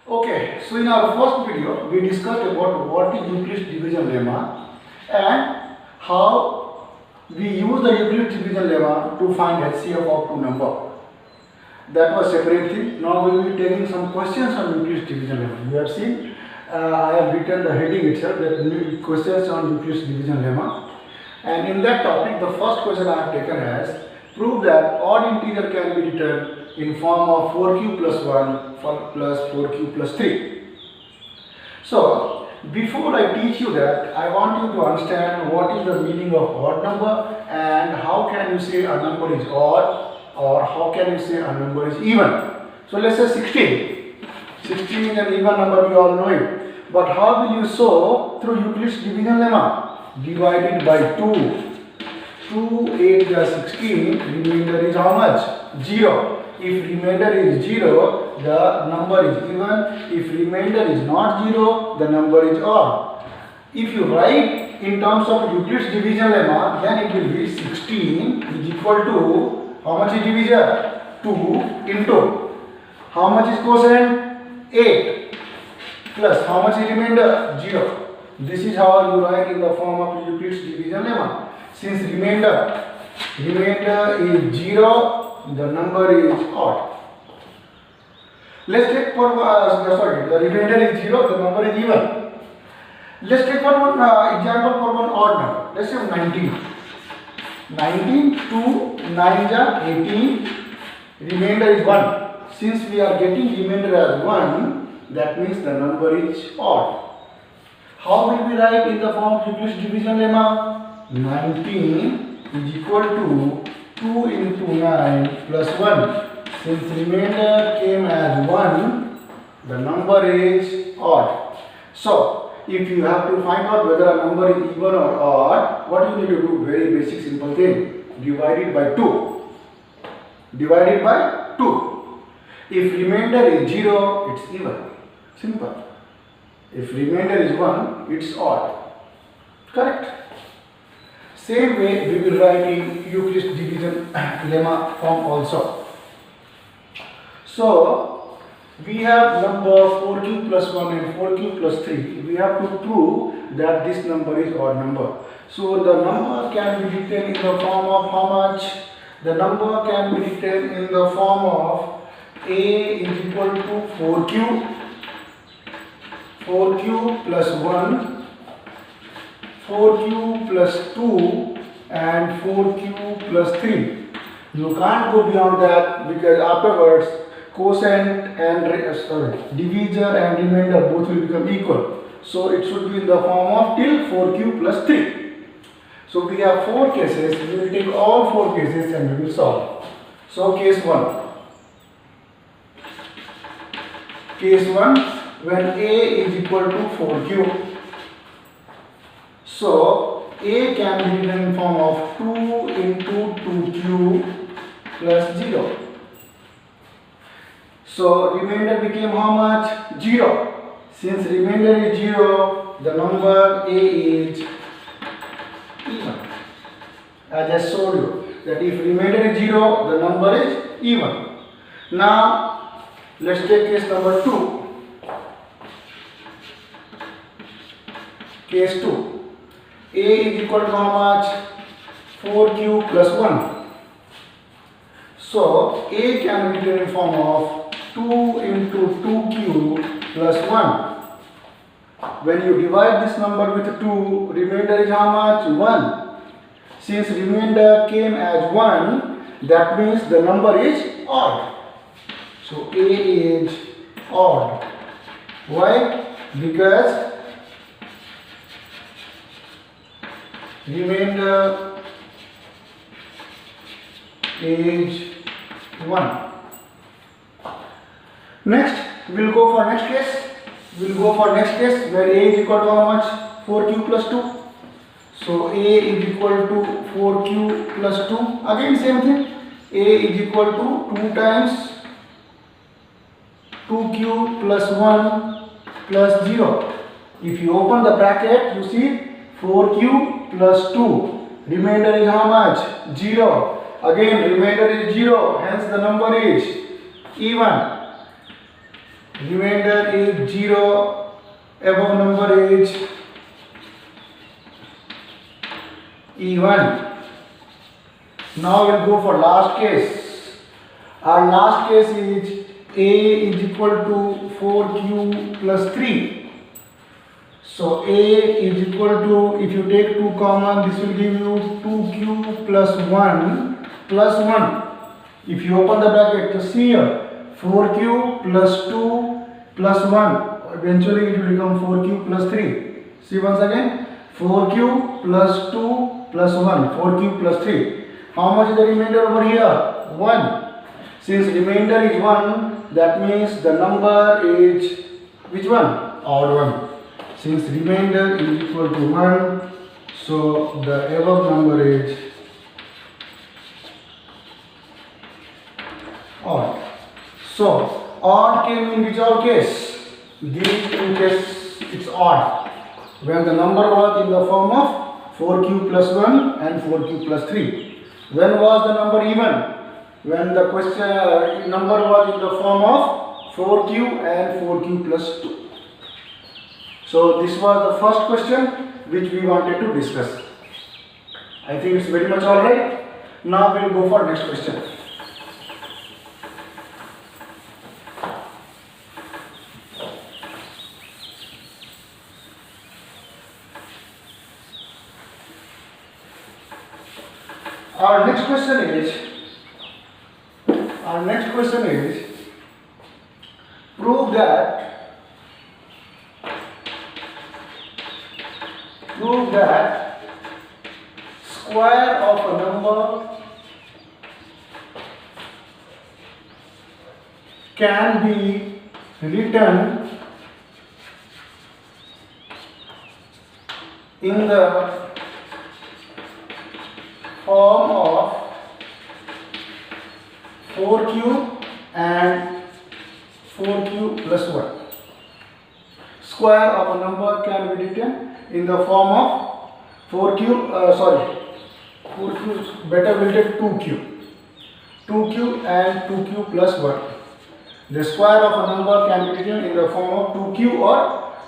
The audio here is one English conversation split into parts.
Okay, so in our first video, we discussed about what is Euclid's division lemma and how we use the Euclid's division lemma to find HCF of two number. That was separate thing. Now we will be taking some questions on Euclid's division lemma. You have seen, I have written the heading itself, that questions on Euclid's division lemma. And in that topic, the first question I have taken as, prove that odd integer can be written in form of 4q plus 1 plus 4q plus 3. So, before I teach you that, I want you to understand what is the meaning of odd number and how can you say a number is odd or how can you say a number is even. So, let's say 16. 16 is an even number, we all know it. But how will you show through Euclid's division lemma? Divided by 2. 2, 8 is 16, remainder is how much? 0. If remainder is 0, the number is even. If remainder is not 0, the number is odd. If you write in terms of Euclid's division lemma, then it will be 16 is equal to, how much is divisor? 2 into, how much is quotient? 8 plus, how much is remainder? 0. This is how you write in the form of Euclid's division lemma. Since remainder is 0, the number is odd. Let's take for the remainder is 0, the number is even. Let's take for one example for one odd number. Let's say 19. 19 to 9 is 18. Remainder is 1. Since we are getting remainder as 1, that means the number is odd. How will we write in the form of Euclid's division lemma? 19 is equal to 2 into 9 plus 1. Since remainder came as 1, the number is odd. So, if you have to find out whether a number is even or odd, what you need to do? Very basic simple thing. Divide it by 2. Divide it by 2. If remainder is 0, it's even. Simple. If remainder is 1, it's odd. Correct? Same way we will write in Euclid's division lemma form also. So, we have number 4q plus 1 and 4q plus 3. We have to prove that this number is odd number. So, the number can be written in the form of how much? The number can be written in the form of a is equal to 4q plus 1, 4q plus 2 and 4q plus 3. You can't go beyond that because afterwards quotient and divisor and remainder both will become equal. So it should be in the form of till 4q plus 3. So we have 4 cases. We will take all 4 cases and we will solve. So case 1. Case 1, when a is equal to 4q. So, a can be written in form of 2 into 2q plus 0. So, remainder became how much? 0. Since remainder is 0, the number a is even. As I showed you, that if remainder is 0, the number is even. Now, let's take case number 2. Case 2. A is equal to how much? 4q plus 1. So, A can be written in form of 2 into 2q plus 1. When you divide this number with 2, remainder is how much? 1. Since remainder came as 1, that means the number is odd. So, A is odd. Why? Because remainder is 1. Next, we will go for next case. We will go for next case where a is equal to how much? 4q plus 2. So, a is equal to 4q plus 2. Again same thing. A is equal to 2 times 2q plus 1 plus 0. If you open the bracket, you see 4q plus 2. Remainder is how much? 0. Again remainder is 0. Hence the number is even. remainder is 0, above number is even. Now we'll go for last case. Our last case is A is equal to 4Q plus 3. So A is equal to, if you take 2 common, this will give you 2Q plus 1 plus 1. If you open the bracket, just see here, 4Q plus 2 plus 1. Eventually it will become 4Q plus 3. See once again, 4Q plus 2 plus 1, 4Q plus 3. How much is the remainder over here? 1. Since remainder is 1, that means the number is which one? Odd one. Since remainder is equal to 1, so the above number is odd. So odd came in which all case? These two cases it's odd. When the number was in the form of 4Q plus 1 and 4Q plus 3. When was the number even? When the question number was in the form of 4Q and 4Q plus 2. So this was the first question which we wanted to discuss. I think it's very much alright. Now we will go for next question. Our next question is prove that square of a number can be written in the form of 4Q and 4Q plus 1. Square of a number can be written in the form of 4Q, 4Q is better, we'll take 2Q and 2Q plus 1. The square of a number can be written in the form of 2Q or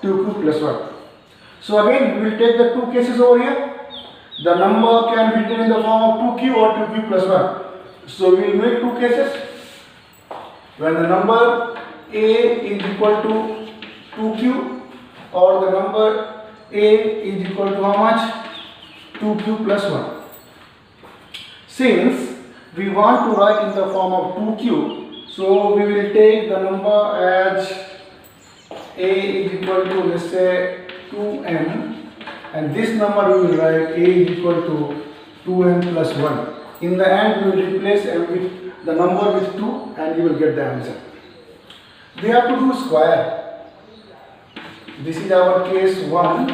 2Q plus 1. So again, we will take the two cases over here. The number can be written in the form of 2Q or 2Q plus 1. So we will make two cases. When the number A is equal to 2Q or the number A is equal to how much? 2Q plus 1. Since we want to write in the form of 2Q, so we will take the number as A is equal to, let's say, 2M, and this number we will write A is equal to 2M plus 1. In the end, we will replace M with the number with 2 and you will get the answer. We have to do square. This is our case 1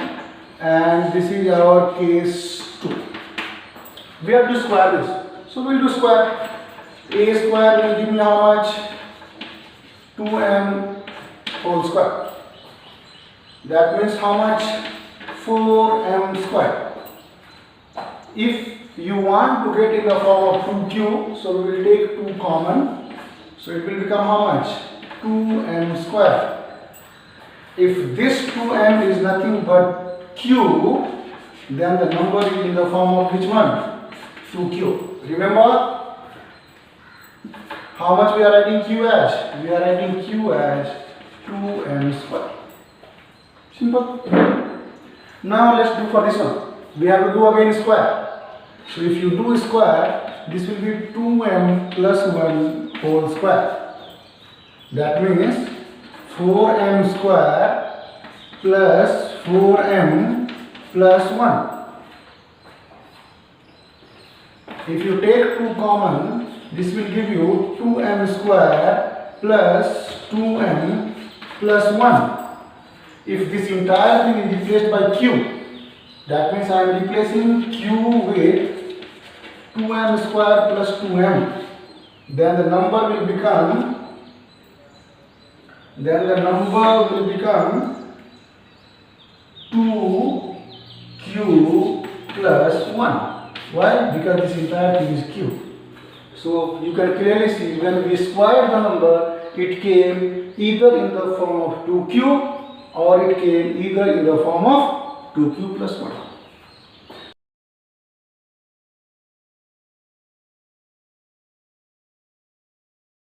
and this is our case 2. We have to square this. So we will do square. A square will give me how much? 2M whole square. That means how much? 4M square. If you want to get in the form of 2Q, so we will take 2 common. So it will become how much? 2M square. If this 2M is nothing but Q, then the number is in the form of which one? 2Q. Remember? How much we are writing Q as? We are writing Q as 2M square. Simple. Now let's do for this one. We have to do again square. So if you do square, this will be 2M plus 1 whole square. That means 4M square plus 4M plus 1. If you take 2 common, this will give you 2M square plus 2M plus 1. If this entire thing is replaced by Q, that means I am replacing Q with 2M square plus 2M. Then the number will become 2Q plus 1. Why? Because this entire thing is Q. So you can clearly see when we square the number, it came either in the form of 2q or it came either in the form of 2q plus 1.